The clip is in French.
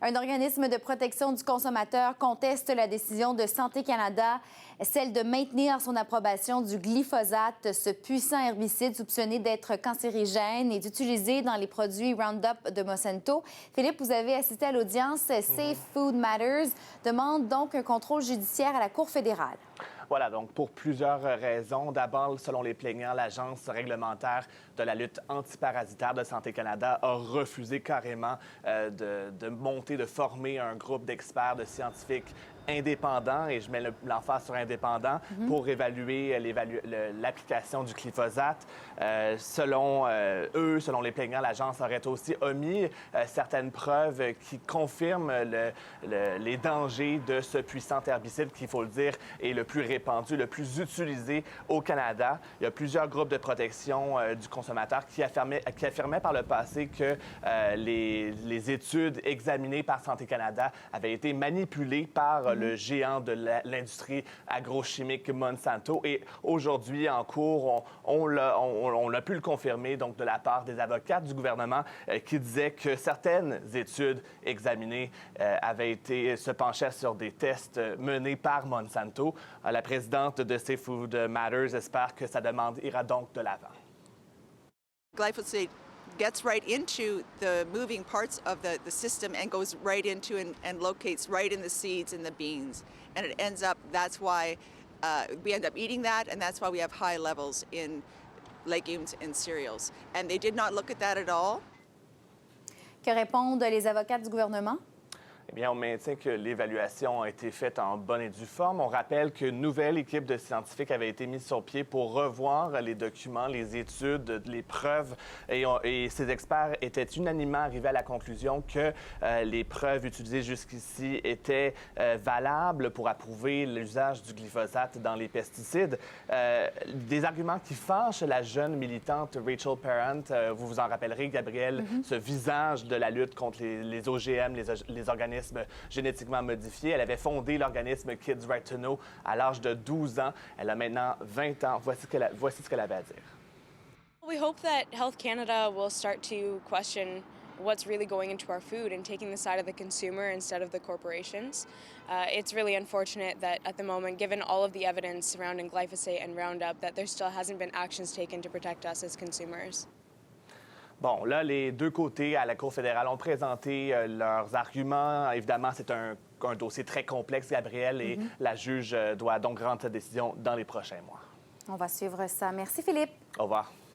Un organisme de protection du consommateur conteste la décision de Santé Canada, celle de maintenir son approbation du glyphosate, ce puissant herbicide soupçonné d'être cancérigène et d'utiliser dans les produits Roundup de Monsanto. Philippe, vous avez assisté à l'audience. Safe Food Matters demande donc un contrôle judiciaire à la Cour fédérale. Voilà, donc pour plusieurs raisons. D'abord, selon les plaignants, l'Agence réglementaire de la lutte antiparasitaire de Santé Canada a refusé carrément de former un groupe d'experts, de scientifiques indépendants, et je mets l'emphase sur indépendants, pour évaluer l'application du glyphosate. Selon les plaignants, l'Agence aurait aussi omis certaines preuves qui confirment les dangers de ce puissant herbicide qui, il faut le dire, est le plus répandu, le plus utilisé au Canada. Il y a plusieurs groupes de protection du consommateur qui affirmaient par le passé que les études examinées par Santé Canada avaient été manipulées par le géant de l'industrie agrochimique Monsanto. Et aujourd'hui, en cours, on a pu le confirmer donc de la part des avocats du gouvernement qui disaient que certaines études examinées se penchaient sur des tests menés par Monsanto. La présidente de Safe Food Matters espère que sa demande ira donc de l'avant. Glyphosate gets right into the moving parts of the system and goes right into and locates right in the seeds and the beans. And it ends up, that's why we end up eating that, and that's why we have high levels in legumes and cereals. And they did not look at that at all. Que répondent les avocats du gouvernement? Eh bien, on maintient que l'évaluation a été faite en bonne et due forme. On rappelle qu'une nouvelle équipe de scientifiques avait été mise sur pied pour revoir les documents, les études, les preuves. Et ces experts étaient unanimement arrivés à la conclusion que les preuves utilisées jusqu'ici étaient valables pour approuver l'usage du glyphosate dans les pesticides. Des arguments qui fâchent la jeune militante Rachel Parent. Vous vous en rappellerez, Gabrielle, ce visage de la lutte contre les OGM, les organismes génétiquement modifiés. Elle avait fondé l'organisme Kids Right to Know à l'âge de 12 ans. Elle a maintenant 20 ans. Voici ce qu'elle avait à dire. We hope that Health Canada will start to question what's really going into our food and taking the side of the consumer instead of the corporations. It's really unfortunate that at the moment, given all of the evidence surrounding glyphosate and Roundup, that there still hasn't been actions taken to protect us as consumers. Bon, là, les deux côtés à la Cour fédérale ont présenté leurs arguments. Évidemment, c'est un dossier très complexe, Gabrielle, et la juge doit donc rendre sa décision dans les prochains mois. On va suivre ça. Merci, Philippe. Au revoir.